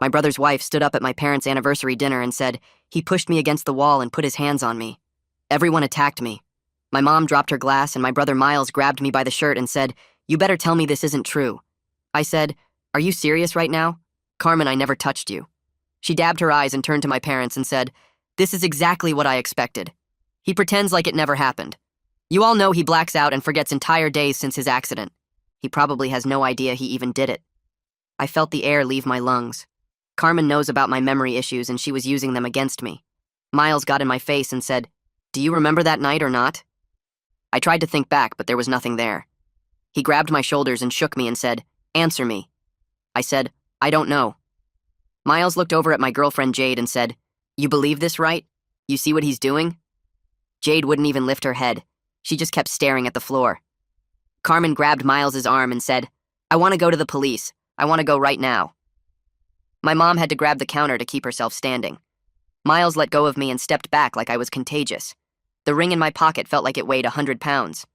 My brother's wife stood up at my parents' anniversary dinner and said, "He pushed me against the wall and put his hands on me." Everyone attacked me. My mom dropped her glass and my brother Miles grabbed me by the shirt and said, "You better tell me this isn't true." I said, "Are you serious right now? Carmen, I never touched you." She dabbed her eyes and turned to my parents and said, "This is exactly what I expected. He pretends like it never happened. You all know he blacks out and forgets entire days since his accident. He probably has no idea he even did it." I felt the air leave my lungs. Carmen knows about my memory issues and she was using them against me. Miles got in my face and said, "Do you remember that night or not?" I tried to think back, but there was nothing there. He grabbed my shoulders and shook me and said, "Answer me." I said, "I don't know." Miles looked over at my girlfriend Jade and said, "You believe this, right? You see what he's doing?" Jade wouldn't even lift her head. She just kept staring at the floor. Carmen grabbed Miles's arm and said, "I want to go to the police. I want to go right now." My mom had to grab the counter to keep herself standing. Miles let go of me and stepped back like I was contagious. The ring in my pocket felt like it weighed 100 pounds.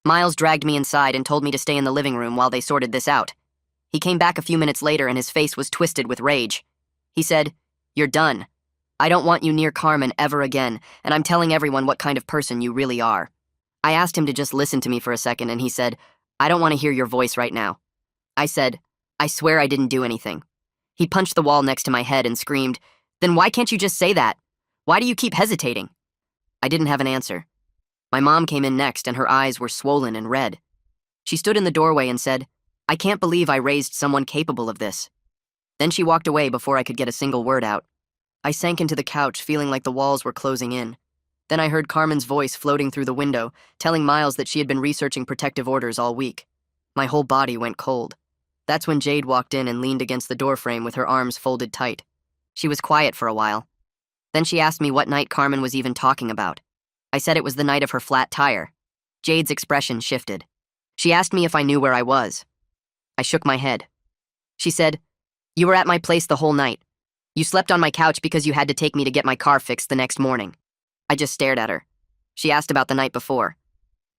Miles dragged me inside and told me to stay in the living room while they sorted this out. He came back a few minutes later and his face was twisted with rage. He said, "You're done. I don't want you near Carmen ever again, and I'm telling everyone what kind of person you really are." I asked him to just listen to me for a second and he said, "I don't want to hear your voice right now." I said, "I swear I didn't do anything." He punched the wall next to my head and screamed, "Then why can't you just say that? Why do you keep hesitating?" I didn't have an answer. My mom came in next and her eyes were swollen and red. She stood in the doorway and said, "I can't believe I raised someone capable of this." Then she walked away before I could get a single word out. I sank into the couch, feeling like the walls were closing in. Then I heard Carmen's voice floating through the window, telling Miles that she had been researching protective orders all week. My whole body went cold. That's when Jade walked in and leaned against the doorframe with her arms folded tight. She was quiet for a while. Then she asked me what night Carmen was even talking about. I said it was the night of her flat tire. Jade's expression shifted. She asked me if I knew where I was. I shook my head. She said, "You were at my place the whole night. You slept on my couch because you had to take me to get my car fixed the next morning." I just stared at her. She asked about the night before.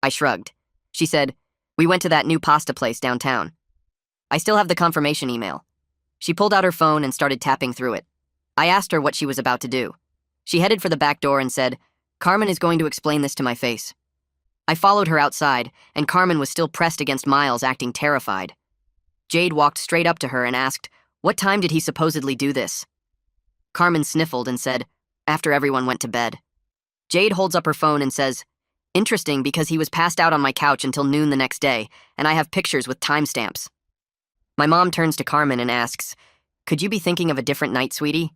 I shrugged. She said, "We went to that new pasta place downtown." I still have the confirmation email. She pulled out her phone and started tapping through it. I asked her what she was about to do. She headed for the back door and said, "Carmen is going to explain this to my face." I followed her outside, and Carmen was still pressed against Miles, acting terrified. Jade walked straight up to her and asked, "What time did he supposedly do this?" Carmen sniffled and said, "After everyone went to bed." Jade holds up her phone and says, "Interesting, because he was passed out on my couch until noon the next day, and I have pictures with timestamps." My mom turns to Carmen and asks, "Could you be thinking of a different night, sweetie?"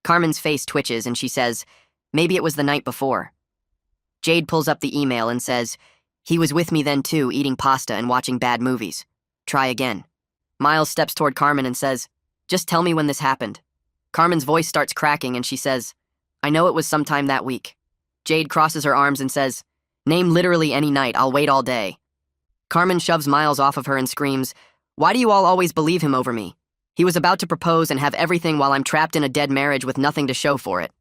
Carmen's face twitches and she says, "Maybe it was the night before." Jade pulls up the email and says, "He was with me then too, eating pasta and watching bad movies. Try again." Miles steps toward Carmen and says, "Just tell me when this happened." Carmen's voice starts cracking and she says, "I know it was sometime that week." Jade crosses her arms and says, "Name literally any night, I'll wait all day." Carmen shoves Miles off of her and screams, "Why do you all always believe him over me? He was about to propose and have everything while I'm trapped in a dead marriage with nothing to show for it."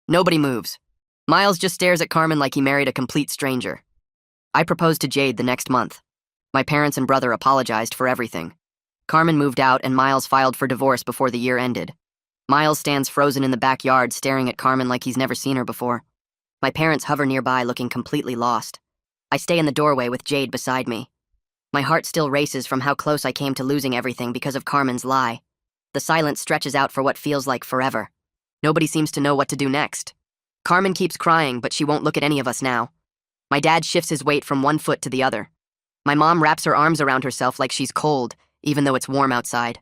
Nobody moves. Miles just stares at Carmen like he married a complete stranger. I proposed to Jade the next month. My parents and brother apologized for everything. Carmen moved out and Miles filed for divorce before the year ended. Miles stands frozen in the backyard staring at Carmen like he's never seen her before. My parents hover nearby looking completely lost. I stay in the doorway with Jade beside me. My heart still races from how close I came to losing everything because of Carmen's lie. The silence stretches out for what feels like forever. Nobody seems to know what to do next. Carmen keeps crying, but she won't look at any of us now. My dad shifts his weight from one foot to the other. My mom wraps her arms around herself like she's cold, even though it's warm outside.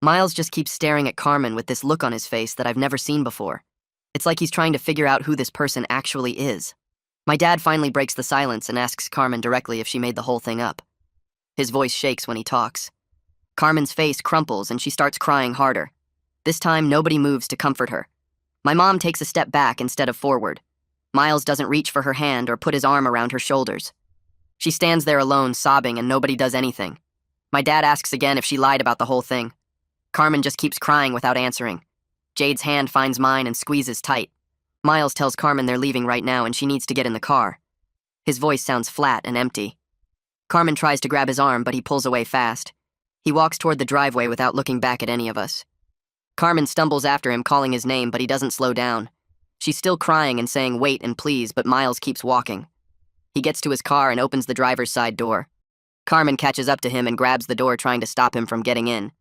Miles just keeps staring at Carmen with this look on his face that I've never seen before. It's like he's trying to figure out who this person actually is. My dad finally breaks the silence and asks Carmen directly if she made the whole thing up. His voice shakes when he talks. Carmen's face crumples and she starts crying harder. This time, nobody moves to comfort her. My mom takes a step back instead of forward. Miles doesn't reach for her hand or put his arm around her shoulders. She stands there alone, sobbing, and nobody does anything. My dad asks again if she lied about the whole thing. Carmen just keeps crying without answering. Jade's hand finds mine and squeezes tight. Miles tells Carmen they're leaving right now and she needs to get in the car. His voice sounds flat and empty. Carmen tries to grab his arm, but he pulls away fast. He walks toward the driveway without looking back at any of us. Carmen stumbles after him, calling his name, but he doesn't slow down. She's still crying and saying wait and please, but Miles keeps walking. He gets to his car and opens the driver's side door. Carmen catches up to him and grabs the door, trying to stop him from getting in.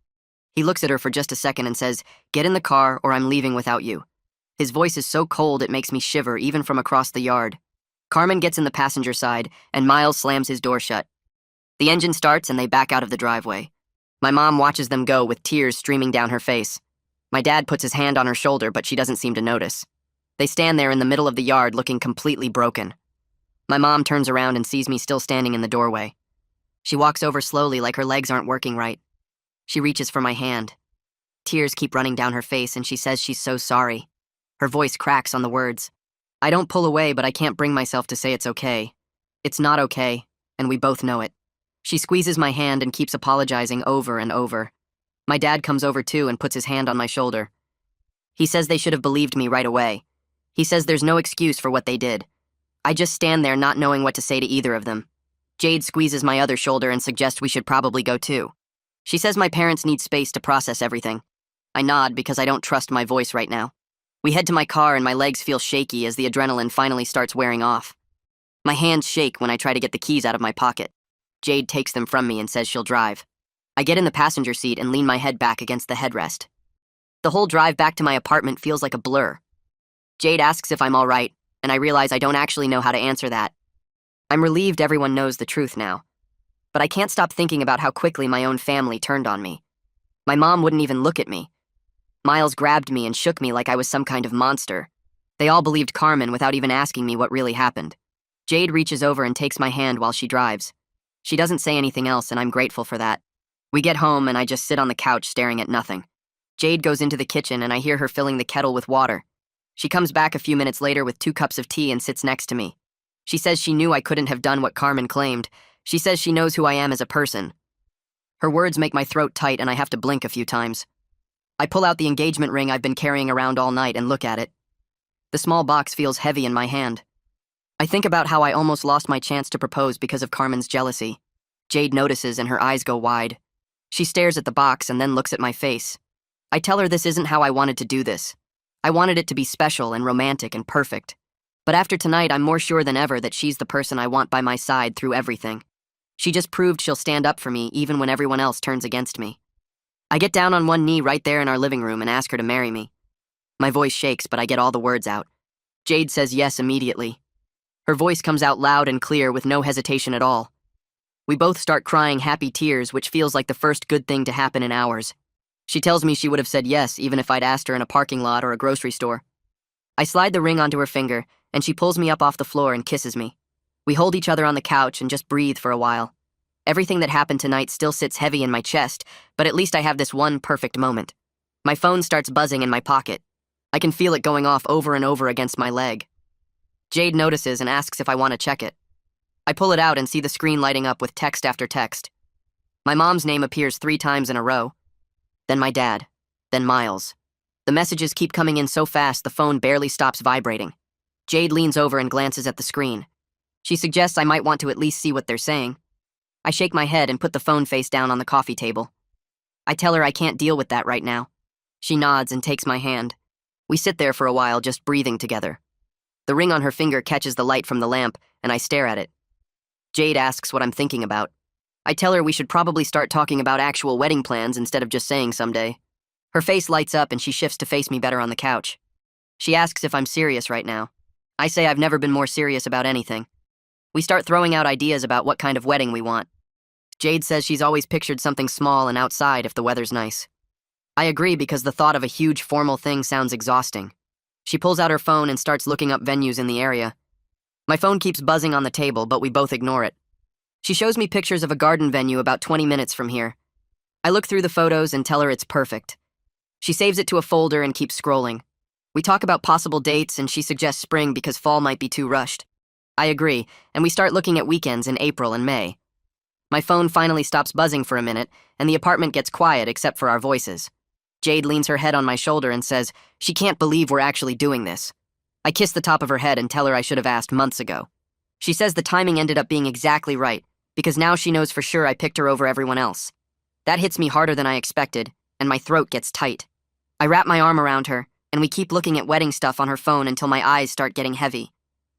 He looks at her for just a second and says, "Get in the car or I'm leaving without you." His voice is so cold it makes me shiver even from across the yard. Carmen gets in the passenger side and Miles slams his door shut. The engine starts and they back out of the driveway. My mom watches them go with tears streaming down her face. My dad puts his hand on her shoulder, but she doesn't seem to notice. They stand there in the middle of the yard looking completely broken. My mom turns around and sees me still standing in the doorway. She walks over slowly like her legs aren't working right. She reaches for my hand. Tears keep running down her face and she says she's so sorry. Her voice cracks on the words. I don't pull away, but I can't bring myself to say it's okay. It's not okay, and we both know it. She squeezes my hand and keeps apologizing over and over. My dad comes over too and puts his hand on my shoulder. He says they should have believed me right away. He says there's no excuse for what they did. I just stand there not knowing what to say to either of them. Jade squeezes my other shoulder and suggests we should probably go too. She says my parents need space to process everything. I nod because I don't trust my voice right now. We head to my car and my legs feel shaky as the adrenaline finally starts wearing off. My hands shake when I try to get the keys out of my pocket. Jade takes them from me and says she'll drive. I get in the passenger seat and lean my head back against the headrest. The whole drive back to my apartment feels like a blur. Jade asks if I'm all right, and I realize I don't actually know how to answer that. I'm relieved everyone knows the truth now. But I can't stop thinking about how quickly my own family turned on me. My mom wouldn't even look at me. Miles grabbed me and shook me like I was some kind of monster. They all believed Carmen without even asking me what really happened. Jade reaches over and takes my hand while she drives. She doesn't say anything else, and I'm grateful for that. We get home, and I just sit on the couch staring at nothing. Jade goes into the kitchen, and I hear her filling the kettle with water. She comes back a few minutes later with 2 cups of tea and sits next to me. She says she knew I couldn't have done what Carmen claimed. She says she knows who I am as a person. Her words make my throat tight, and I have to blink a few times. I pull out the engagement ring I've been carrying around all night and look at it. The small box feels heavy in my hand. I think about how I almost lost my chance to propose because of Carmen's jealousy. Jade notices and her eyes go wide. She stares at the box and then looks at my face. I tell her this isn't how I wanted to do this. I wanted it to be special and romantic and perfect. But after tonight, I'm more sure than ever that she's the person I want by my side through everything. She just proved she'll stand up for me even when everyone else turns against me. I get down on one knee right there in our living room and ask her to marry me. My voice shakes, but I get all the words out. Jade says yes immediately. Her voice comes out loud and clear with no hesitation at all. We both start crying happy tears, which feels like the first good thing to happen in hours. She tells me she would have said yes even if I'd asked her in a parking lot or a grocery store. I slide the ring onto her finger, and she pulls me up off the floor and kisses me. We hold each other on the couch and just breathe for a while. Everything that happened tonight still sits heavy in my chest, but at least I have this one perfect moment. My phone starts buzzing in my pocket. I can feel it going off over and over against my leg. Jade notices and asks if I want to check it. I pull it out and see the screen lighting up with text after text. My mom's name appears 3 times in a row. Then my dad. Then Miles. The messages keep coming in so fast the phone barely stops vibrating. Jade leans over and glances at the screen. She suggests I might want to at least see what they're saying. I shake my head and put the phone face down on the coffee table. I tell her I can't deal with that right now. She nods and takes my hand. We sit there for a while just breathing together. The ring on her finger catches the light from the lamp, and I stare at it. Jade asks what I'm thinking about. I tell her we should probably start talking about actual wedding plans instead of just saying someday. Her face lights up and she shifts to face me better on the couch. She asks if I'm serious right now. I say I've never been more serious about anything. We start throwing out ideas about what kind of wedding we want. Jade says she's always pictured something small and outside if the weather's nice. I agree because the thought of a huge formal thing sounds exhausting. She pulls out her phone and starts looking up venues in the area. My phone keeps buzzing on the table, but we both ignore it. She shows me pictures of a garden venue about 20 minutes from here. I look through the photos and tell her it's perfect. She saves it to a folder and keeps scrolling. We talk about possible dates and she suggests spring because fall might be too rushed. I agree, and we start looking at weekends in April and May. My phone finally stops buzzing for a minute, and the apartment gets quiet except for our voices. Jade leans her head on my shoulder and says she can't believe we're actually doing this. I kiss the top of her head and tell her I should have asked months ago. She says the timing ended up being exactly right, because now she knows for sure I picked her over everyone else. That hits me harder than I expected, and my throat gets tight. I wrap my arm around her, and we keep looking at wedding stuff on her phone until my eyes start getting heavy.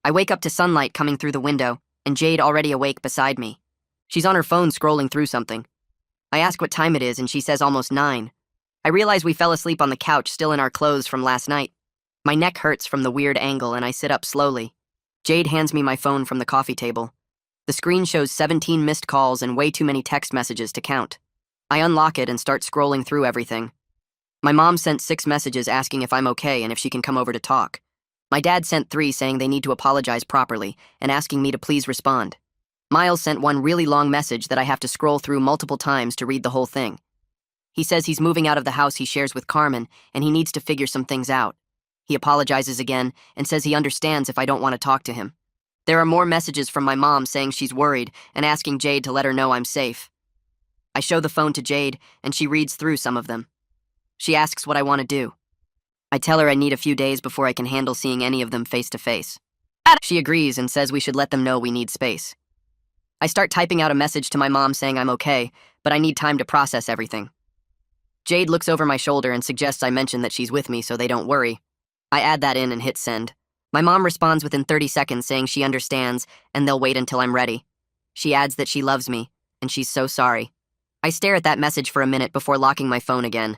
I wake up to sunlight coming through the window, and Jade already awake beside me. She's on her phone scrolling through something. I ask what time it is, and she says almost 9. I realize we fell asleep on the couch, still in our clothes from last night. My neck hurts from the weird angle, and I sit up slowly. Jade hands me my phone from the coffee table. The screen shows 17 missed calls and way too many text messages to count. I unlock it and start scrolling through everything. My mom sent 6 messages asking if I'm okay and if she can come over to talk. My dad sent 3 saying they need to apologize properly and asking me to please respond. Miles sent one really long message that I have to scroll through multiple times to read the whole thing. He says he's moving out of the house he shares with Carmen and he needs to figure some things out. He apologizes again and says he understands if I don't want to talk to him. There are more messages from my mom saying she's worried and asking Jade to let her know I'm safe. I show the phone to Jade and she reads through some of them. She asks what I want to do. I tell her I need a few days before I can handle seeing any of them face to face. She agrees and says we should let them know we need space. I start typing out a message to my mom saying I'm okay, but I need time to process everything. Jade looks over my shoulder and suggests I mention that she's with me so they don't worry. I add that in and hit send. My mom responds within 30 seconds saying she understands and they'll wait until I'm ready. She adds that she loves me and she's so sorry. I stare at that message for a minute before locking my phone again.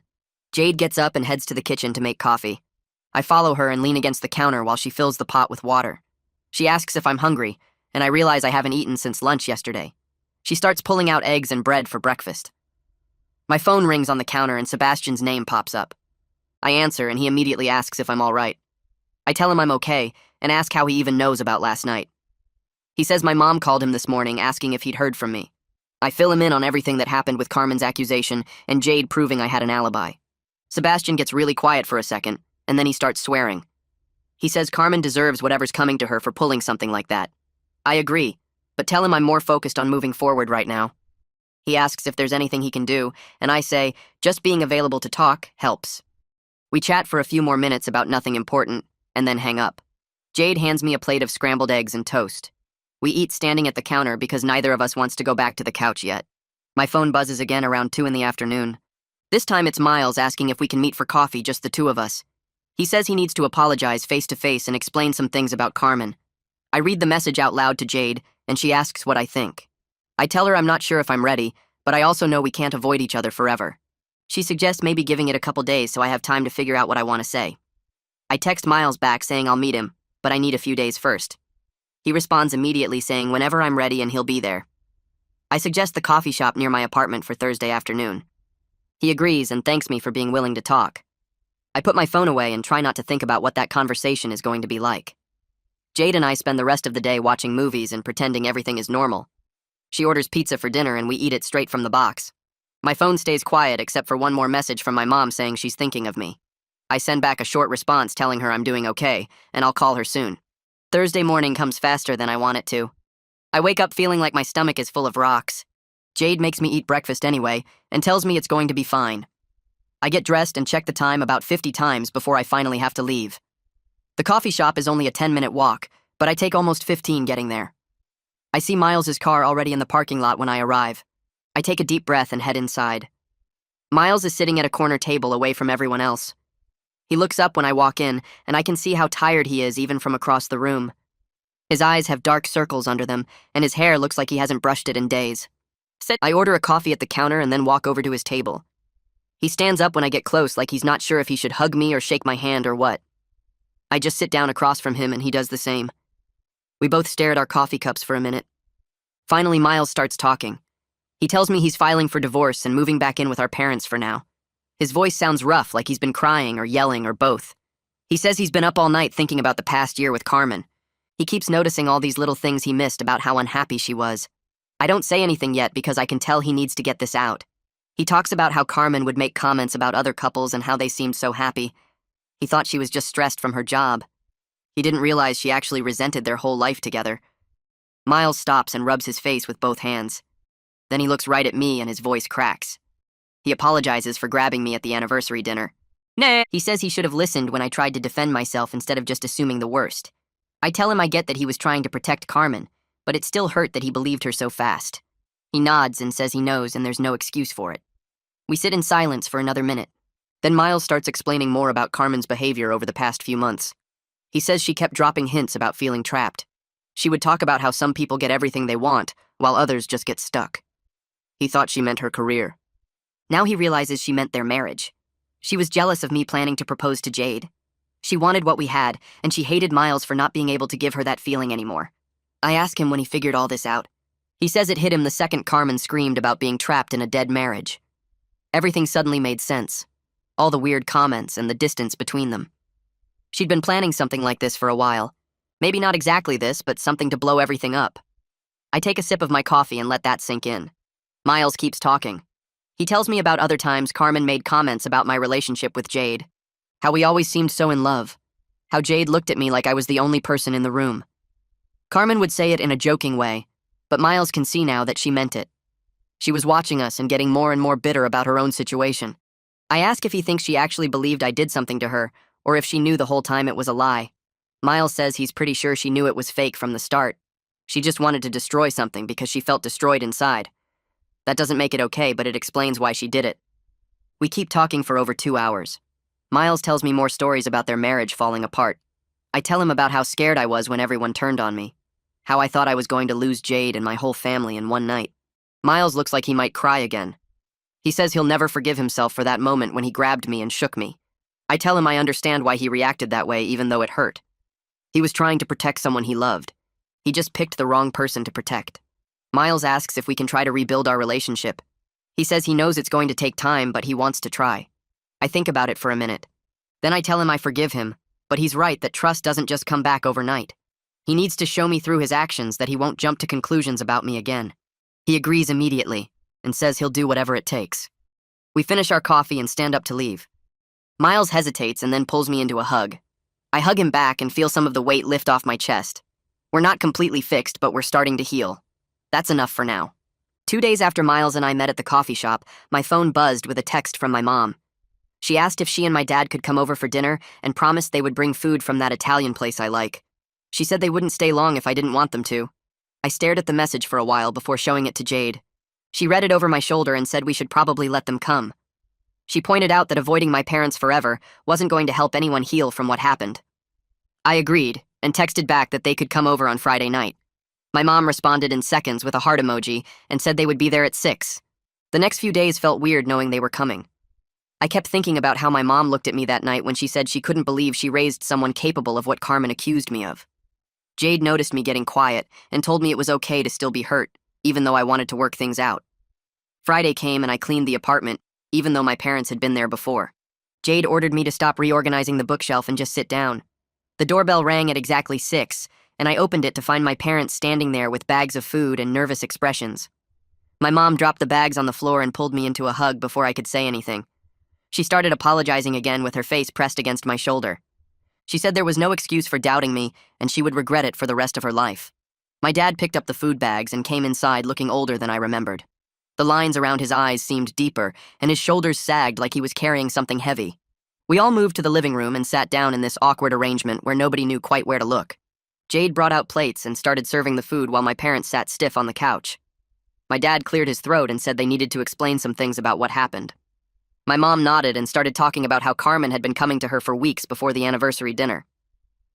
Jade gets up and heads to the kitchen to make coffee. I follow her and lean against the counter while she fills the pot with water. She asks if I'm hungry, and I realize I haven't eaten since lunch yesterday. She starts pulling out eggs and bread for breakfast. My phone rings on the counter and Sebastian's name pops up. I answer and he immediately asks if I'm all right. I tell him I'm okay and ask how he even knows about last night. He says my mom called him this morning asking if he'd heard from me. I fill him in on everything that happened with Carmen's accusation and Jade proving I had an alibi. Sebastian gets really quiet for a second, and then he starts swearing. He says Carmen deserves whatever's coming to her for pulling something like that. I agree, but tell him I'm more focused on moving forward right now. He asks if there's anything he can do, and I say, just being available to talk helps. We chat for a few more minutes about nothing important, and then hang up. Jade hands me a plate of scrambled eggs and toast. We eat standing at the counter because neither of us wants to go back to the couch yet. My phone buzzes again around 2 in the afternoon. This time it's Miles asking if we can meet for coffee, just the 2 of us. He says he needs to apologize face to face and explain some things about Carmen. I read the message out loud to Jade, and she asks what I think. I tell her I'm not sure if I'm ready, but I also know we can't avoid each other forever. She suggests maybe giving it a couple days so I have time to figure out what I want to say. I text Miles back saying I'll meet him, but I need a few days first. He responds immediately saying whenever I'm ready and he'll be there. I suggest the coffee shop near my apartment for Thursday afternoon. He agrees and thanks me for being willing to talk. I put my phone away and try not to think about what that conversation is going to be like. Jade and I spend the rest of the day watching movies and pretending everything is normal. She orders pizza for dinner and we eat it straight from the box. My phone stays quiet except for one more message from my mom saying she's thinking of me. I send back a short response telling her I'm doing okay and I'll call her soon. Thursday morning comes faster than I want it to. I wake up feeling like my stomach is full of rocks. Jade makes me eat breakfast anyway and tells me it's going to be fine. I get dressed and check the time about 50 times before I finally have to leave. The coffee shop is only a 10-minute walk, but I take almost 15 getting there. I see Miles's car already in the parking lot when I arrive. I take a deep breath and head inside. Miles is sitting at a corner table away from everyone else. He looks up when I walk in, and I can see how tired he is even from across the room. His eyes have dark circles under them, and his hair looks like he hasn't brushed it in days. I order a coffee at the counter and then walk over to his table. He stands up when I get close like he's not sure if he should hug me or shake my hand or what. I just sit down across from him and he does the same. We both stare at our coffee cups for a minute. Finally, Miles starts talking. He tells me he's filing for divorce and moving back in with our parents for now. His voice sounds rough, like he's been crying or yelling or both. He says he's been up all night thinking about the past year with Carmen. He keeps noticing all these little things he missed about how unhappy she was. I don't say anything yet because I can tell he needs to get this out. He talks about how Carmen would make comments about other couples and how they seemed so happy. He thought she was just stressed from her job. He didn't realize she actually resented their whole life together. Miles stops and rubs his face with both hands. Then he looks right at me and his voice cracks. He apologizes for grabbing me at the anniversary dinner. Nah. He says he should have listened when I tried to defend myself instead of just assuming the worst. I tell him I get that he was trying to protect Carmen, but it still hurt that he believed her so fast. He nods and says he knows and there's no excuse for it. We sit in silence for another minute. Then Miles starts explaining more about Carmen's behavior over the past few months. He says she kept dropping hints about feeling trapped. She would talk about how some people get everything they want, while others just get stuck. He thought she meant her career. Now he realizes she meant their marriage. She was jealous of me planning to propose to Jade. She wanted what we had, and she hated Miles for not being able to give her that feeling anymore. I ask him when he figured all this out. He says it hit him the second Carmen screamed about being trapped in a dead marriage. Everything suddenly made sense. All the weird comments and the distance between them. She'd been planning something like this for a while. Maybe not exactly this, but something to blow everything up. I take a sip of my coffee and let that sink in. Miles keeps talking. He tells me about other times Carmen made comments about my relationship with Jade. How we always seemed so in love. How Jade looked at me like I was the only person in the room. Carmen would say it in a joking way, but Miles can see now that she meant it. She was watching us and getting more and more bitter about her own situation. I ask if he thinks she actually believed I did something to her, or if she knew the whole time it was a lie. Miles says he's pretty sure she knew it was fake from the start. She just wanted to destroy something because she felt destroyed inside. That doesn't make it okay, but it explains why she did it. We keep talking for over 2 hours. Miles tells me more stories about their marriage falling apart. I tell him about how scared I was when everyone turned on me. How I thought I was going to lose Jade and my whole family in one night. Miles looks like he might cry again. He says he'll never forgive himself for that moment when he grabbed me and shook me. I tell him I understand why he reacted that way even though it hurt. He was trying to protect someone he loved. He just picked the wrong person to protect. Miles asks if we can try to rebuild our relationship. He says he knows it's going to take time, but he wants to try. I think about it for a minute. Then I tell him I forgive him, but he's right that trust doesn't just come back overnight. He needs to show me through his actions that he won't jump to conclusions about me again. He agrees immediately and says he'll do whatever it takes. We finish our coffee and stand up to leave. Miles hesitates and then pulls me into a hug. I hug him back and feel some of the weight lift off my chest. We're not completely fixed, but we're starting to heal. That's enough for now. 2 days after Miles and I met at the coffee shop, my phone buzzed with a text from my mom. She asked if she and my dad could come over for dinner and promised they would bring food from that Italian place I like. She said they wouldn't stay long if I didn't want them to. I stared at the message for a while before showing it to Jade. She read it over my shoulder and said we should probably let them come. She pointed out that avoiding my parents forever wasn't going to help anyone heal from what happened. I agreed and texted back that they could come over on Friday night. My mom responded in seconds with a heart emoji and said they would be there at 6. The next few days felt weird knowing they were coming. I kept thinking about how my mom looked at me that night when she said she couldn't believe she raised someone capable of what Carmen accused me of. Jade noticed me getting quiet and told me it was okay to still be hurt, even though I wanted to work things out. Friday came and I cleaned the apartment, even though my parents had been there before. Jade ordered me to stop reorganizing the bookshelf and just sit down. The doorbell rang at exactly 6, and I opened it to find my parents standing there with bags of food and nervous expressions. My mom dropped the bags on the floor and pulled me into a hug before I could say anything. She started apologizing again with her face pressed against my shoulder. She said there was no excuse for doubting me, and she would regret it for the rest of her life. My dad picked up the food bags and came inside looking older than I remembered. The lines around his eyes seemed deeper, and his shoulders sagged like he was carrying something heavy. We all moved to the living room and sat down in this awkward arrangement where nobody knew quite where to look. Jade brought out plates and started serving the food while my parents sat stiff on the couch. My dad cleared his throat and said they needed to explain some things about what happened. My mom nodded and started talking about how Carmen had been coming to her for weeks before the anniversary dinner.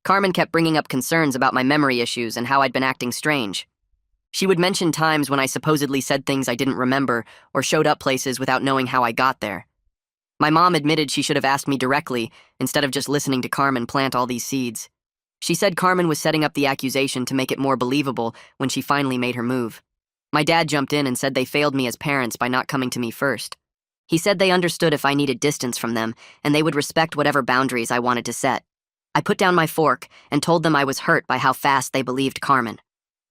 Carmen kept bringing up concerns about my memory issues and how I'd been acting strange. She would mention times when I supposedly said things I didn't remember or showed up places without knowing how I got there. My mom admitted she should have asked me directly instead of just listening to Carmen plant all these seeds. She said Carmen was setting up the accusation to make it more believable when she finally made her move. My dad jumped in and said they failed me as parents by not coming to me first. He said they understood if I needed distance from them, and they would respect whatever boundaries I wanted to set. I put down my fork and told them I was hurt by how fast they believed Carmen.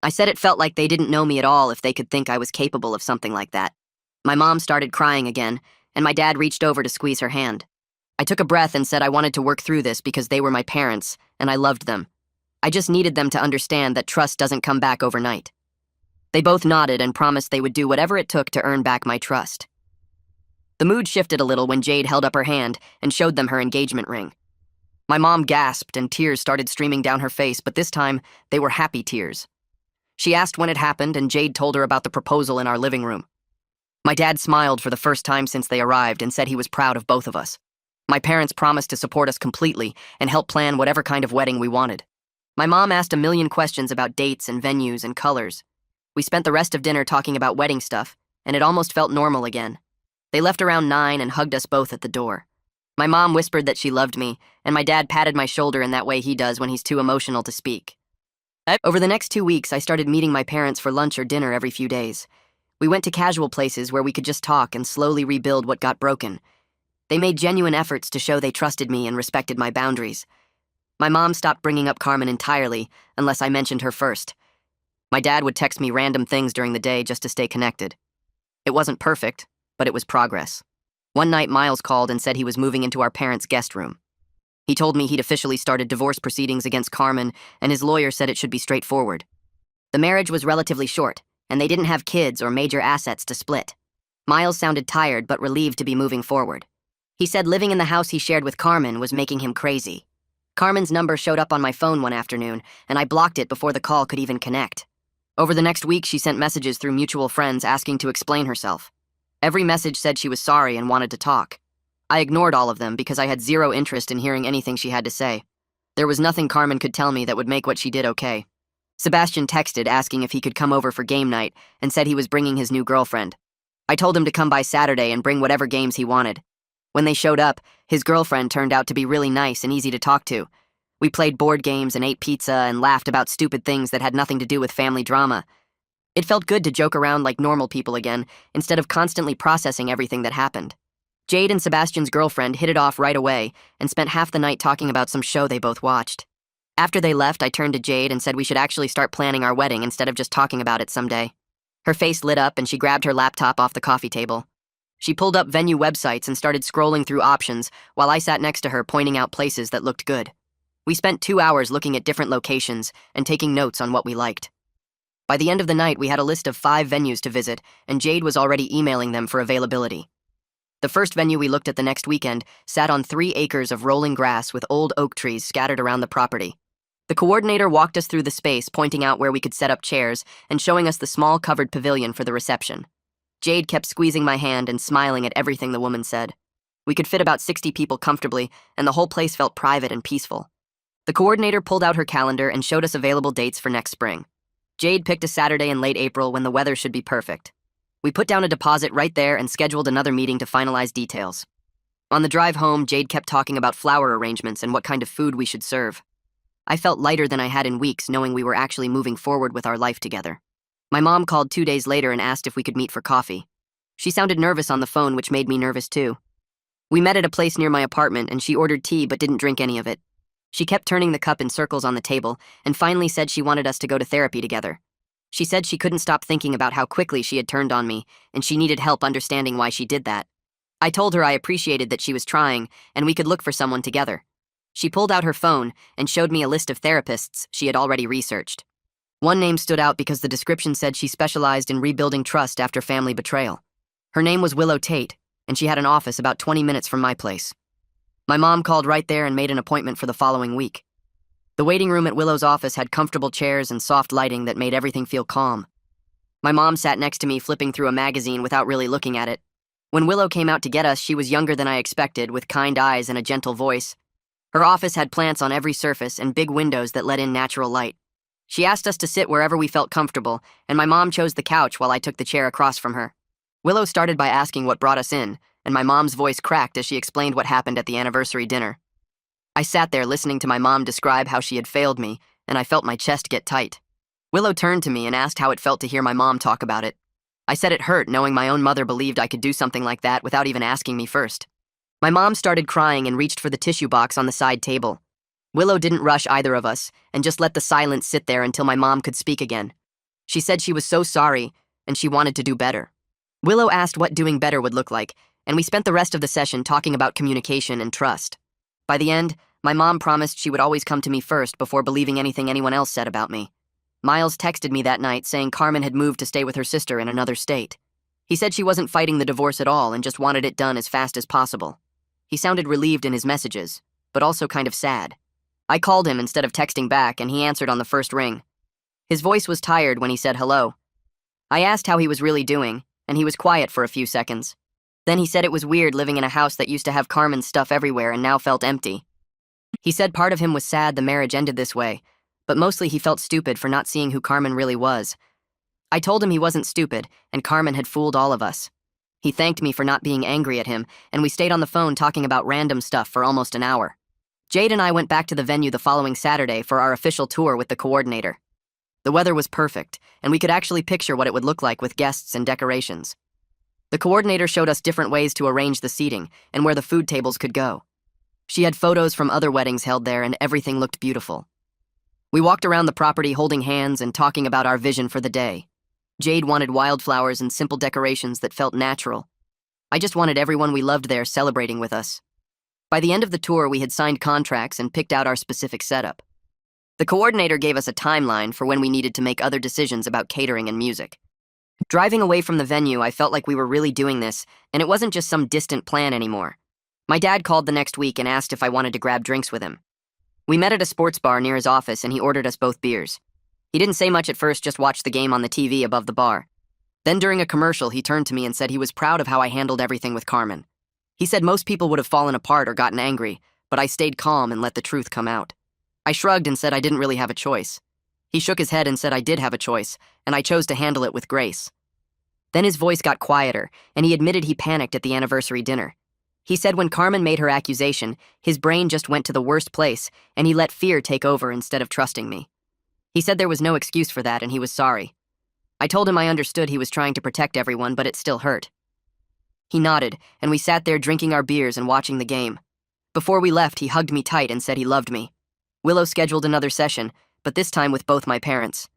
I said it felt like they didn't know me at all if they could think I was capable of something like that. My mom started crying again, and my dad reached over to squeeze her hand. I took a breath and said I wanted to work through this because they were my parents, and I loved them. I just needed them to understand that trust doesn't come back overnight. They both nodded and promised they would do whatever it took to earn back my trust. The mood shifted a little when Jade held up her hand and showed them her engagement ring. My mom gasped and tears started streaming down her face, but this time they were happy tears. She asked when it happened, and Jade told her about the proposal in our living room. My dad smiled for the first time since they arrived and said he was proud of both of us. My parents promised to support us completely and help plan whatever kind of wedding we wanted. My mom asked a million questions about dates and venues and colors. We spent the rest of dinner talking about wedding stuff, and it almost felt normal again. They left around 9 and hugged us both at the door. My mom whispered that she loved me, and my dad patted my shoulder in that way he does when he's too emotional to speak. Over the next 2 weeks, I started meeting my parents for lunch or dinner every few days. We went to casual places where we could just talk and slowly rebuild what got broken. They made genuine efforts to show they trusted me and respected my boundaries. My mom stopped bringing up Carmen entirely, unless I mentioned her first. My dad would text me random things during the day just to stay connected. It wasn't perfect, but it was progress. One night, Miles called and said he was moving into our parents' guest room. He told me he'd officially started divorce proceedings against Carmen, and his lawyer said it should be straightforward. The marriage was relatively short, and they didn't have kids or major assets to split. Miles sounded tired but relieved to be moving forward. He said living in the house he shared with Carmen was making him crazy. Carmen's number showed up on my phone one afternoon, and I blocked it before the call could even connect. Over the next week, she sent messages through mutual friends asking to explain herself. Every message said she was sorry and wanted to talk. I ignored all of them because I had zero interest in hearing anything she had to say. There was nothing Carmen could tell me that would make what she did okay. Sebastian texted asking if he could come over for game night and said he was bringing his new girlfriend. I told him to come by Saturday and bring whatever games he wanted. When they showed up, his girlfriend turned out to be really nice and easy to talk to. We played board games and ate pizza and laughed about stupid things that had nothing to do with family drama. It felt good to joke around like normal people again, instead of constantly processing everything that happened. Jade and Sebastian's girlfriend hit it off right away and spent half the night talking about some show they both watched. After they left, I turned to Jade and said we should actually start planning our wedding instead of just talking about it someday. Her face lit up and she grabbed her laptop off the coffee table. She pulled up venue websites and started scrolling through options while I sat next to her pointing out places that looked good. We spent 2 hours looking at different locations and taking notes on what we liked. By the end of the night, we had a list of 5 venues to visit, and Jade was already emailing them for availability. The first venue we looked at the next weekend sat on 3 acres of rolling grass with old oak trees scattered around the property. The coordinator walked us through the space, pointing out where we could set up chairs and showing us the small covered pavilion for the reception. Jade kept squeezing my hand and smiling at everything the woman said. We could fit about 60 people comfortably, and the whole place felt private and peaceful. The coordinator pulled out her calendar and showed us available dates for next spring. Jade picked a Saturday in late April when the weather should be perfect. We put down a deposit right there and scheduled another meeting to finalize details. On the drive home, Jade kept talking about flower arrangements and what kind of food we should serve. I felt lighter than I had in weeks, knowing we were actually moving forward with our life together. My mom called 2 days later and asked if we could meet for coffee. She sounded nervous on the phone, which made me nervous too. We met at a place near my apartment and she ordered tea but didn't drink any of it. She kept turning the cup in circles on the table and finally said she wanted us to go to therapy together. She said she couldn't stop thinking about how quickly she had turned on me and she needed help understanding why she did that. I told her I appreciated that she was trying and we could look for someone together. She pulled out her phone and showed me a list of therapists she had already researched. One name stood out because the description said she specialized in rebuilding trust after family betrayal. Her name was Willow Tate, and she had an office about 20 minutes from my place. My mom called right there and made an appointment for the following week. The waiting room at Willow's office had comfortable chairs and soft lighting that made everything feel calm. My mom sat next to me flipping through a magazine without really looking at it. When Willow came out to get us, she was younger than I expected, with kind eyes and a gentle voice. Her office had plants on every surface and big windows that let in natural light. She asked us to sit wherever we felt comfortable, and my mom chose the couch while I took the chair across from her. Willow started by asking what brought us in, and my mom's voice cracked as she explained what happened at the anniversary dinner. I sat there listening to my mom describe how she had failed me, and I felt my chest get tight. Willow turned to me and asked how it felt to hear my mom talk about it. I said it hurt knowing my own mother believed I could do something like that without even asking me first. My mom started crying and reached for the tissue box on the side table. Willow didn't rush either of us and just let the silence sit there until my mom could speak again. She said she was so sorry and she wanted to do better. Willow asked what doing better would look like, and we spent the rest of the session talking about communication and trust. By the end, my mom promised she would always come to me first before believing anything anyone else said about me. Miles texted me that night saying Carmen had moved to stay with her sister in another state. He said she wasn't fighting the divorce at all and just wanted it done as fast as possible. He sounded relieved in his messages, but also kind of sad. I called him instead of texting back, and he answered on the first ring. His voice was tired when he said hello. I asked how he was really doing, and he was quiet for a few seconds. Then he said it was weird living in a house that used to have Carmen's stuff everywhere and now felt empty. He said part of him was sad the marriage ended this way, but mostly he felt stupid for not seeing who Carmen really was. I told him he wasn't stupid, and Carmen had fooled all of us. He thanked me for not being angry at him, and we stayed on the phone talking about random stuff for almost an hour. Jade and I went back to the venue the following Saturday for our official tour with the coordinator. The weather was perfect, and we could actually picture what it would look like with guests and decorations. The coordinator showed us different ways to arrange the seating and where the food tables could go. She had photos from other weddings held there, and everything looked beautiful. We walked around the property holding hands and talking about our vision for the day. Jade wanted wildflowers and simple decorations that felt natural. I just wanted everyone we loved there celebrating with us. By the end of the tour, we had signed contracts and picked out our specific setup. The coordinator gave us a timeline for when we needed to make other decisions about catering and music. Driving away from the venue, I felt like we were really doing this, and it wasn't just some distant plan anymore. My dad called the next week and asked if I wanted to grab drinks with him. We met at a sports bar near his office, and he ordered us both beers. He didn't say much at first, just watched the game on the TV above the bar. Then during a commercial, he turned to me and said he was proud of how I handled everything with Carmen. He said most people would have fallen apart or gotten angry, but I stayed calm and let the truth come out. I shrugged and said I didn't really have a choice. He shook his head and said I did have a choice, and I chose to handle it with grace. Then his voice got quieter, and he admitted he panicked at the anniversary dinner. He said when Carmen made her accusation, his brain just went to the worst place, and he let fear take over instead of trusting me. He said there was no excuse for that, and he was sorry. I told him I understood he was trying to protect everyone, but it still hurt. He nodded, and we sat there drinking our beers and watching the game. Before we left, he hugged me tight and said he loved me. Willow scheduled another session, but this time with both my parents.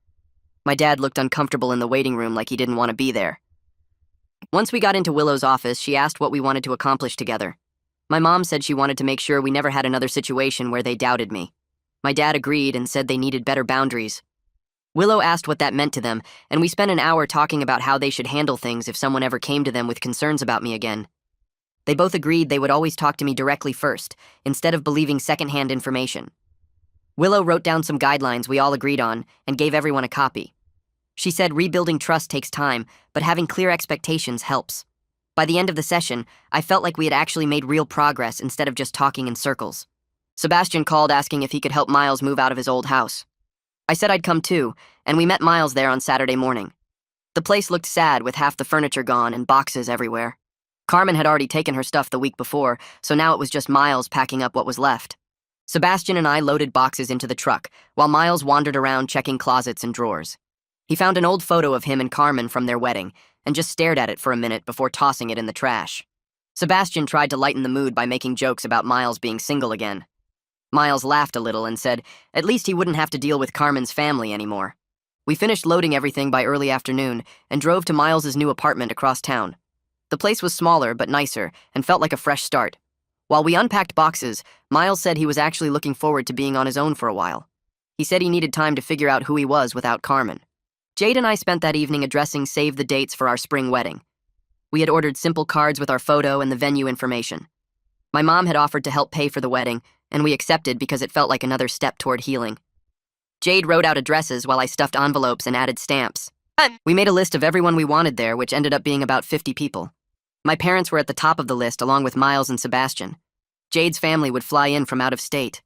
My dad looked uncomfortable in the waiting room like he didn't want to be there. Once we got into Willow's office, she asked what we wanted to accomplish together. My mom said she wanted to make sure we never had another situation where they doubted me. My dad agreed and said they needed better boundaries. Willow asked what that meant to them, and we spent an hour talking about how they should handle things if someone ever came to them with concerns about me again. They both agreed they would always talk to me directly first, instead of believing secondhand information. Willow wrote down some guidelines we all agreed on and gave everyone a copy. She said rebuilding trust takes time, but having clear expectations helps. By the end of the session, I felt like we had actually made real progress instead of just talking in circles. Sebastian called asking if he could help Miles move out of his old house. I said I'd come too, and we met Miles there on Saturday morning. The place looked sad with half the furniture gone and boxes everywhere. Carmen had already taken her stuff the week before, so now it was just Miles packing up what was left. Sebastian and I loaded boxes into the truck, while Miles wandered around checking closets and drawers. He found an old photo of him and Carmen from their wedding, and just stared at it for a minute before tossing it in the trash. Sebastian tried to lighten the mood by making jokes about Miles being single again. Miles laughed a little and said at least he wouldn't have to deal with Carmen's family anymore. We finished loading everything by early afternoon and drove to Miles's new apartment across town. The place was smaller but nicer and felt like a fresh start. While we unpacked boxes, Miles said he was actually looking forward to being on his own for a while. He said he needed time to figure out who he was without Carmen. Jade and I spent that evening addressing save the dates for our spring wedding. We had ordered simple cards with our photo and the venue information. My mom had offered to help pay for the wedding, and we accepted because it felt like another step toward healing. Jade wrote out addresses while I stuffed envelopes and added stamps. We made a list of everyone we wanted there, which ended up being about 50 people. My parents were at the top of the list along with Miles and Sebastian. Jade's family would fly in from out of state.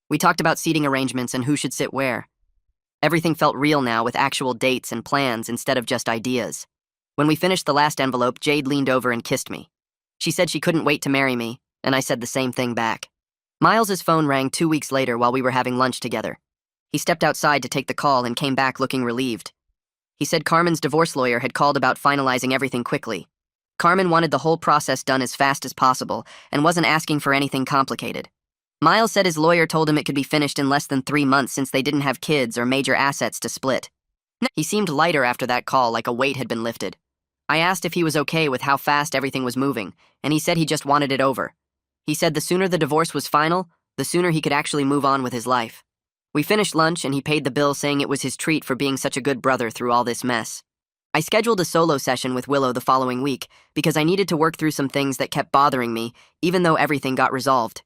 We talked about seating arrangements and who should sit where. Everything felt real now with actual dates and plans instead of just ideas. When we finished the last envelope, Jade leaned over and kissed me. She said she couldn't wait to marry me, and I said the same thing back. Miles's phone rang 2 weeks later while we were having lunch together. He stepped outside to take the call and came back looking relieved. He said Carmen's divorce lawyer had called about finalizing everything quickly. Carmen wanted the whole process done as fast as possible and wasn't asking for anything complicated. Miles said his lawyer told him it could be finished in less than 3 months since they didn't have kids or major assets to split. He seemed lighter after that call, like a weight had been lifted. I asked if he was okay with how fast everything was moving, and he said he just wanted it over. He said the sooner the divorce was final, the sooner he could actually move on with his life. We finished lunch and he paid the bill, saying it was his treat for being such a good brother through all this mess. I scheduled a solo session with Willow the following week because I needed to work through some things that kept bothering me, even though everything got resolved.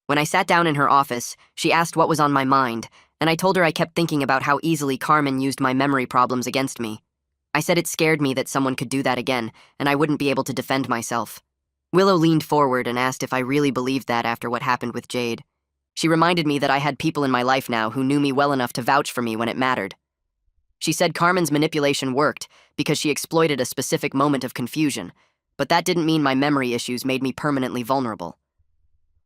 When I sat down in her office, she asked what was on my mind, and I told her I kept thinking about how easily Carmen used my memory problems against me. I said it scared me that someone could do that again, and I wouldn't be able to defend myself. Willow leaned forward and asked if I really believed that after what happened with Jade. She reminded me that I had people in my life now who knew me well enough to vouch for me when it mattered. She said Carmen's manipulation worked because she exploited a specific moment of confusion, but that didn't mean my memory issues made me permanently vulnerable.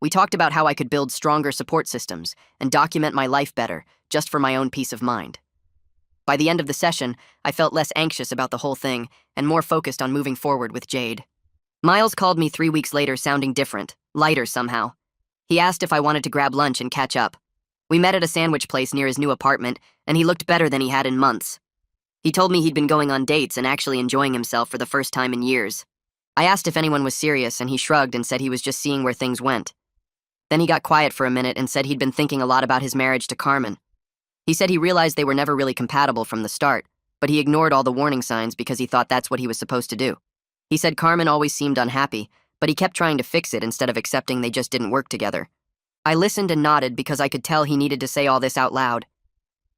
We talked about how I could build stronger support systems and document my life better, just for my own peace of mind. By the end of the session, I felt less anxious about the whole thing and more focused on moving forward with Jade. Miles called me 3 weeks later sounding different, lighter somehow. He asked if I wanted to grab lunch and catch up. We met at a sandwich place near his new apartment, and he looked better than he had in months. He told me he'd been going on dates and actually enjoying himself for the first time in years. I asked if anyone was serious, and he shrugged and said he was just seeing where things went. Then he got quiet for a minute and said he'd been thinking a lot about his marriage to Carmen. He said he realized they were never really compatible from the start, but he ignored all the warning signs because he thought that's what he was supposed to do. He said Carmen always seemed unhappy, but he kept trying to fix it instead of accepting they just didn't work together. I listened and nodded because I could tell he needed to say all this out loud.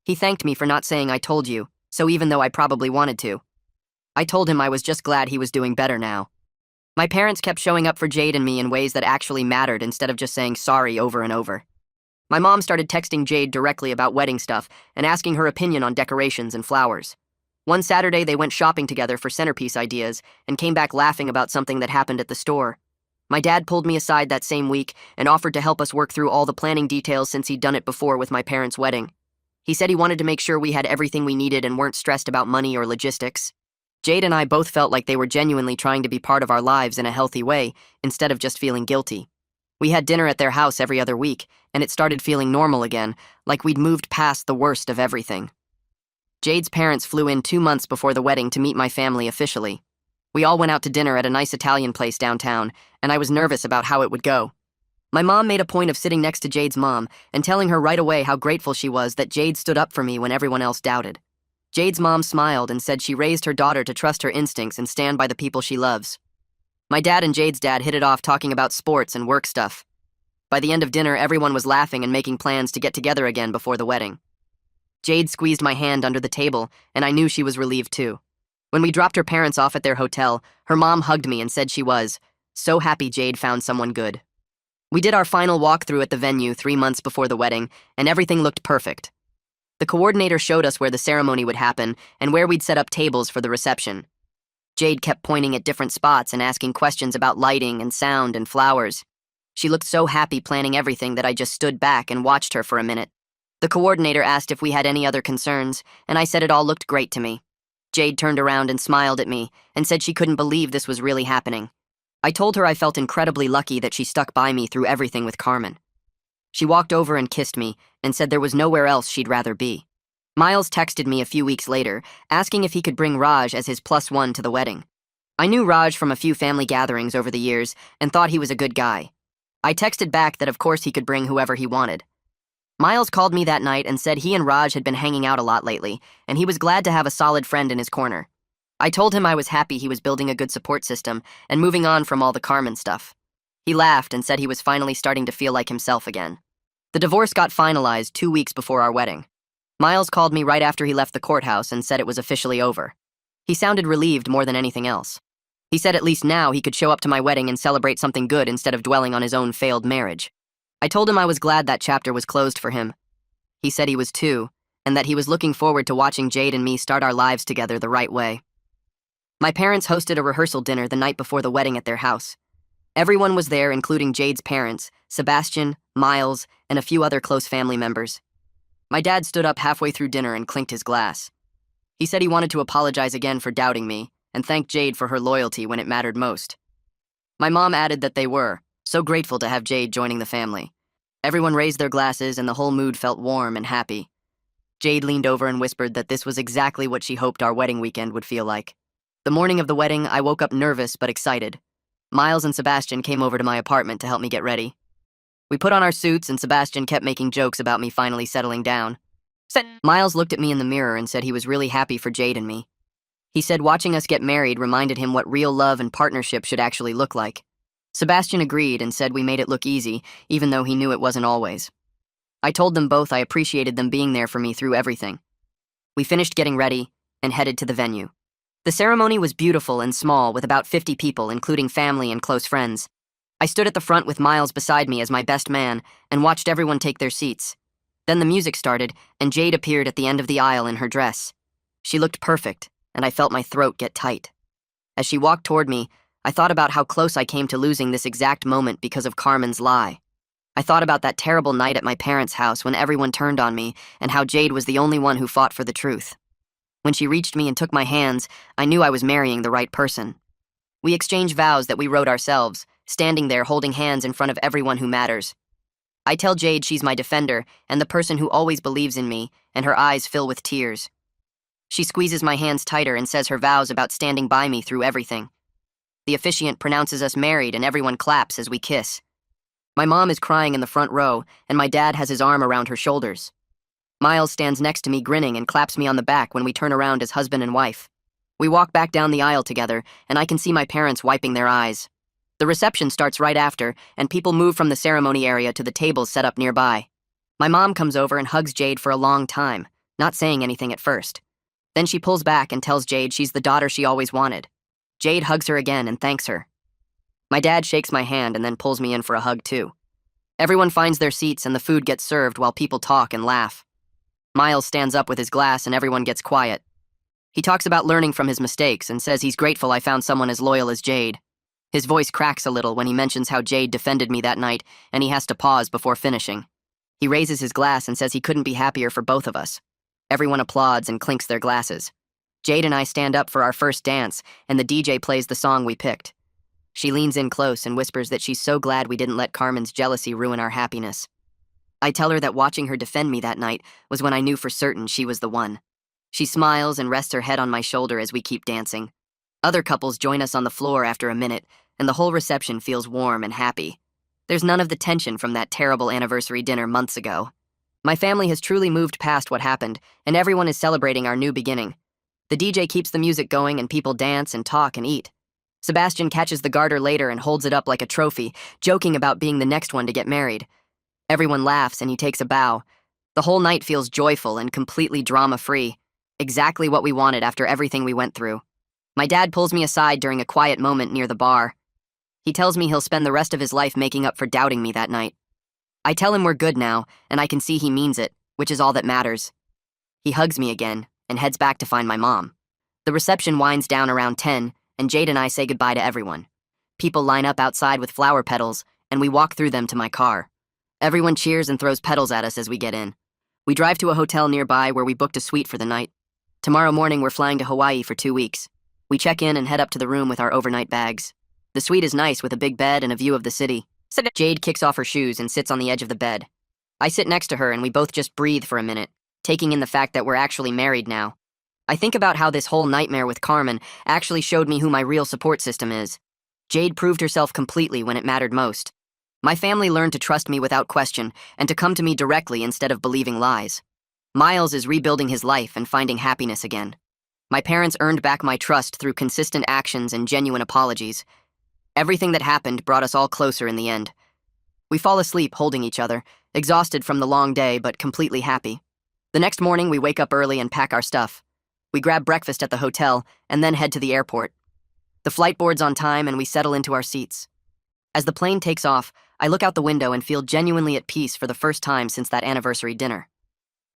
He thanked me for not saying I told you, so even though I probably wanted to. I told him I was just glad he was doing better now. My parents kept showing up for Jade and me in ways that actually mattered instead of just saying sorry over and over. My mom started texting Jade directly about wedding stuff and asking her opinion on decorations and flowers. One Saturday, they went shopping together for centerpiece ideas and came back laughing about something that happened at the store. My dad pulled me aside that same week and offered to help us work through all the planning details since he'd done it before with my parents' wedding. He said he wanted to make sure we had everything we needed and weren't stressed about money or logistics. Jade and I both felt like they were genuinely trying to be part of our lives in a healthy way instead of just feeling guilty. We had dinner at their house every other week, and it started feeling normal again, like we'd moved past the worst of everything. Jade's parents flew in 2 months before the wedding to meet my family officially. We all went out to dinner at a nice Italian place downtown, and I was nervous about how it would go. My mom made a point of sitting next to Jade's mom and telling her right away how grateful she was that Jade stood up for me when everyone else doubted. Jade's mom smiled and said she raised her daughter to trust her instincts and stand by the people she loves. My dad and Jade's dad hit it off talking about sports and work stuff. By the end of dinner, everyone was laughing and making plans to get together again before the wedding. Jade squeezed my hand under the table, and I knew she was relieved too. When we dropped her parents off at their hotel, her mom hugged me and said she was so happy Jade found someone good. We did our final walkthrough at the venue 3 months before the wedding, and everything looked perfect. The coordinator showed us where the ceremony would happen and where we'd set up tables for the reception. Jade kept pointing at different spots and asking questions about lighting and sound and flowers. She looked so happy planning everything that I just stood back and watched her for a minute. The coordinator asked if we had any other concerns, and I said it all looked great to me. Jade turned around and smiled at me and said she couldn't believe this was really happening. I told her I felt incredibly lucky that she stuck by me through everything with Carmen. She walked over and kissed me and said there was nowhere else she'd rather be. Miles texted me a few weeks later, asking if he could bring Raj as his +1 to the wedding. I knew Raj from a few family gatherings over the years and thought he was a good guy. I texted back that of course he could bring whoever he wanted. Miles called me that night and said he and Raj had been hanging out a lot lately, and he was glad to have a solid friend in his corner. I told him I was happy he was building a good support system and moving on from all the Carmen stuff. He laughed and said he was finally starting to feel like himself again. The divorce got finalized 2 weeks before our wedding. Miles called me right after he left the courthouse and said it was officially over. He sounded relieved more than anything else. He said at least now he could show up to my wedding and celebrate something good instead of dwelling on his own failed marriage. I told him I was glad that chapter was closed for him. He said he was too, and that he was looking forward to watching Jade and me start our lives together the right way. My parents hosted a rehearsal dinner the night before the wedding at their house. Everyone was there, including Jade's parents, Sebastian, Miles, and a few other close family members. My dad stood up halfway through dinner and clinked his glass. He said he wanted to apologize again for doubting me and thank Jade for her loyalty when it mattered most. My mom added that they were so grateful to have Jade joining the family. Everyone raised their glasses and the whole mood felt warm and happy. Jade leaned over and whispered that this was exactly what she hoped our wedding weekend would feel like. The morning of the wedding, I woke up nervous but excited. Miles and Sebastian came over to my apartment to help me get ready. We put on our suits and Sebastian kept making jokes about me finally settling down. Miles looked at me in the mirror and said he was really happy for Jade and me. He said watching us get married reminded him what real love and partnership should actually look like. Sebastian agreed and said we made it look easy, even though he knew it wasn't always. I told them both I appreciated them being there for me through everything. We finished getting ready and headed to the venue. The ceremony was beautiful and small, with about 50 people, including family and close friends. I stood at the front with Miles beside me as my best man and watched everyone take their seats. Then the music started, and Jade appeared at the end of the aisle in her dress. She looked perfect, and I felt my throat get tight. As she walked toward me, I thought about how close I came to losing this exact moment because of Carmen's lie. I thought about that terrible night at my parents' house when everyone turned on me and how Jade was the only one who fought for the truth. When she reached me and took my hands, I knew I was marrying the right person. We exchanged vows that we wrote ourselves, standing there holding hands in front of everyone who matters. I tell Jade she's my defender and the person who always believes in me, and her eyes fill with tears. She squeezes my hands tighter and says her vows about standing by me through everything. The officiant pronounces us married and everyone claps as we kiss. My mom is crying in the front row, and my dad has his arm around her shoulders. Miles stands next to me grinning and claps me on the back when we turn around as husband and wife. We walk back down the aisle together, and I can see my parents wiping their eyes. The reception starts right after, and people move from the ceremony area to the tables set up nearby. My mom comes over and hugs Jade for a long time, not saying anything at first. Then she pulls back and tells Jade she's the daughter she always wanted. Jade hugs her again and thanks her. My dad shakes my hand and then pulls me in for a hug too. Everyone finds their seats and the food gets served while people talk and laugh. Miles stands up with his glass and everyone gets quiet. He talks about learning from his mistakes and says he's grateful I found someone as loyal as Jade. His voice cracks a little when he mentions how Jade defended me that night, and he has to pause before finishing. He raises his glass and says he couldn't be happier for both of us. Everyone applauds and clinks their glasses. Jade and I stand up for our first dance, and the DJ plays the song we picked. She leans in close and whispers that she's so glad we didn't let Carmen's jealousy ruin our happiness. I tell her that watching her defend me that night was when I knew for certain she was the one. She smiles and rests her head on my shoulder as we keep dancing. Other couples join us on the floor after a minute, and the whole reception feels warm and happy. There's none of the tension from that terrible anniversary dinner months ago. My family has truly moved past what happened, and everyone is celebrating our new beginning. The DJ keeps the music going and people dance and talk and eat. Sebastian catches the garter later and holds it up like a trophy, joking about being the next one to get married. Everyone laughs and he takes a bow. The whole night feels joyful and completely drama-free, exactly what we wanted after everything we went through. My dad pulls me aside during a quiet moment near the bar. He tells me he'll spend the rest of his life making up for doubting me that night. I tell him we're good now, and I can see he means it, which is all that matters. He hugs me again and heads back to find my mom. The reception winds down around 10, and Jade and I say goodbye to everyone. People line up outside with flower petals, and we walk through them to my car. Everyone cheers and throws petals at us as we get in. We drive to a hotel nearby where we booked a suite for the night. Tomorrow morning we're flying to Hawaii for 2 weeks. We check in and head up to the room with our overnight bags. The suite is nice with a big bed and a view of the city. Jade kicks off her shoes and sits on the edge of the bed. I sit next to her and we both just breathe for a minute, taking in the fact that we're actually married now. I think about how this whole nightmare with Carmen actually showed me who my real support system is. Jade proved herself completely when it mattered most. My family learned to trust me without question and to come to me directly instead of believing lies. Miles is rebuilding his life and finding happiness again. My parents earned back my trust through consistent actions and genuine apologies. Everything that happened brought us all closer in the end. We fall asleep holding each other, exhausted from the long day but completely happy. The next morning we wake up early and pack our stuff. We grab breakfast at the hotel and then head to the airport. The flight boards on time and we settle into our seats. As the plane takes off, I look out the window and feel genuinely at peace for the first time since that anniversary dinner.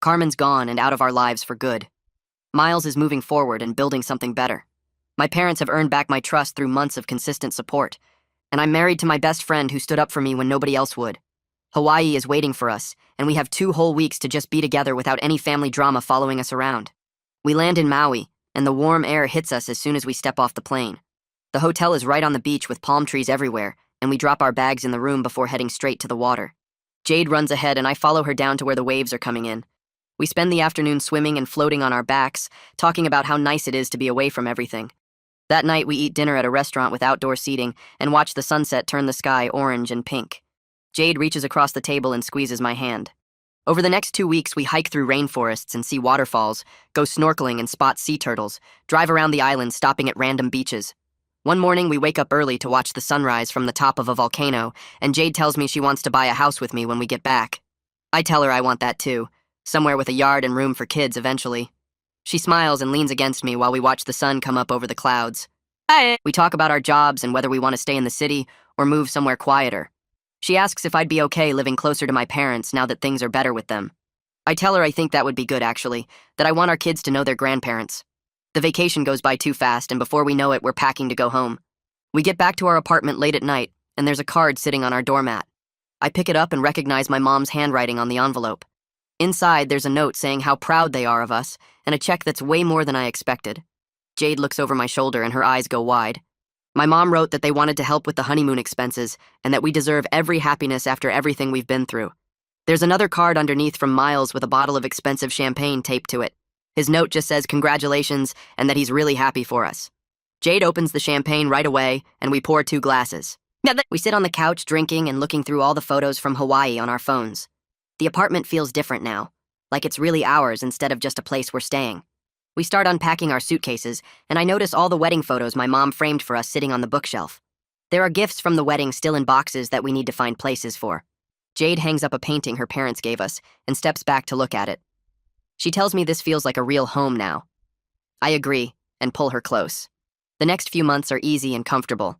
Carmen's gone and out of our lives for good. Miles is moving forward and building something better. My parents have earned back my trust through months of consistent support, and I'm married to my best friend who stood up for me when nobody else would. Hawaii is waiting for us, and we have 2 whole weeks to just be together without any family drama following us around. We land in Maui, and the warm air hits us as soon as we step off the plane. The hotel is right on the beach with palm trees everywhere, and we drop our bags in the room before heading straight to the water. Jade runs ahead and I follow her down to where the waves are coming in. We spend the afternoon swimming and floating on our backs, talking about how nice it is to be away from everything. That night we eat dinner at a restaurant with outdoor seating and watch the sunset turn the sky orange and pink. Jade reaches across the table and squeezes my hand. Over the next 2 weeks, we hike through rainforests and see waterfalls, go snorkeling and spot sea turtles, drive around the island stopping at random beaches. One morning, we wake up early to watch the sunrise from the top of a volcano, and Jade tells me she wants to buy a house with me when we get back. I tell her I want that too, somewhere with a yard and room for kids eventually. She smiles and leans against me while we watch the sun come up over the clouds. Hi. We talk about our jobs and whether we want to stay in the city or move somewhere quieter. She asks if I'd be okay living closer to my parents now that things are better with them. I tell her I think that would be good, actually, that I want our kids to know their grandparents. The vacation goes by too fast, and before we know it, we're packing to go home. We get back to our apartment late at night, and there's a card sitting on our doormat. I pick it up and recognize my mom's handwriting on the envelope. Inside, there's a note saying how proud they are of us, and a check that's way more than I expected. Jade looks over my shoulder and her eyes go wide. My mom wrote that they wanted to help with the honeymoon expenses, and that we deserve every happiness after everything we've been through. There's another card underneath from Miles with a bottle of expensive champagne taped to it. His note just says congratulations and that he's really happy for us. Jade opens the champagne right away, and we pour 2 glasses. We sit on the couch drinking and looking through all the photos from Hawaii on our phones. The apartment feels different now, like it's really ours instead of just a place we're staying. We start unpacking our suitcases, and I notice all the wedding photos my mom framed for us sitting on the bookshelf. There are gifts from the wedding still in boxes that we need to find places for. Jade hangs up a painting her parents gave us and steps back to look at it. She tells me this feels like a real home now. I agree and pull her close. The next few months are easy and comfortable.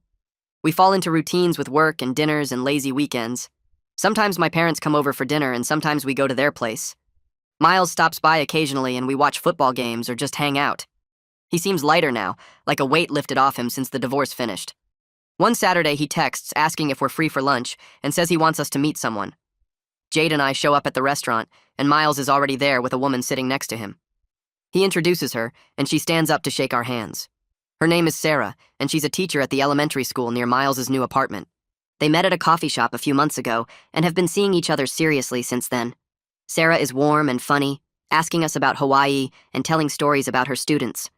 We fall into routines with work and dinners and lazy weekends. Sometimes my parents come over for dinner and sometimes we go to their place. Miles stops by occasionally and we watch football games or just hang out. He seems lighter now, like a weight lifted off him since the divorce finished. One Saturday he texts asking if we're free for lunch and says he wants us to meet someone. Jade and I show up at the restaurant and Miles is already there with a woman sitting next to him. He introduces her and she stands up to shake our hands. Her name is Sarah, and she's a teacher at the elementary school near Miles's new apartment. They met at a coffee shop a few months ago and have been seeing each other seriously since then. Sarah is warm and funny, asking us about Hawaii and telling stories about her students.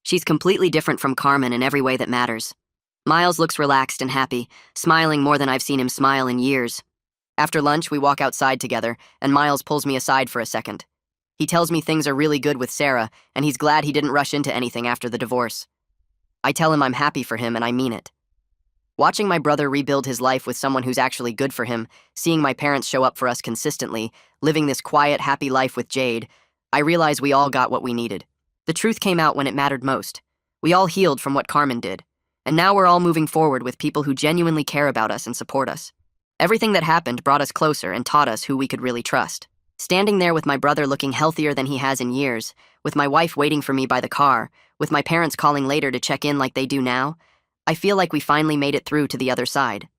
She's completely different from Carmen in every way that matters. Miles looks relaxed and happy, smiling more than I've seen him smile in years. After lunch, we walk outside together, and Miles pulls me aside for a second. He tells me things are really good with Sarah, and he's glad he didn't rush into anything after the divorce. I tell him I'm happy for him, and I mean it. Watching my brother rebuild his life with someone who's actually good for him, seeing my parents show up for us consistently, living this quiet, happy life with Jade, I realize we all got what we needed. The truth came out when it mattered most. We all healed from what Carmen did. And now we're all moving forward with people who genuinely care about us and support us. Everything that happened brought us closer and taught us who we could really trust. Standing there with my brother looking healthier than he has in years, with my wife waiting for me by the car, with my parents calling later to check in like they do now, I feel like we finally made it through to the other side.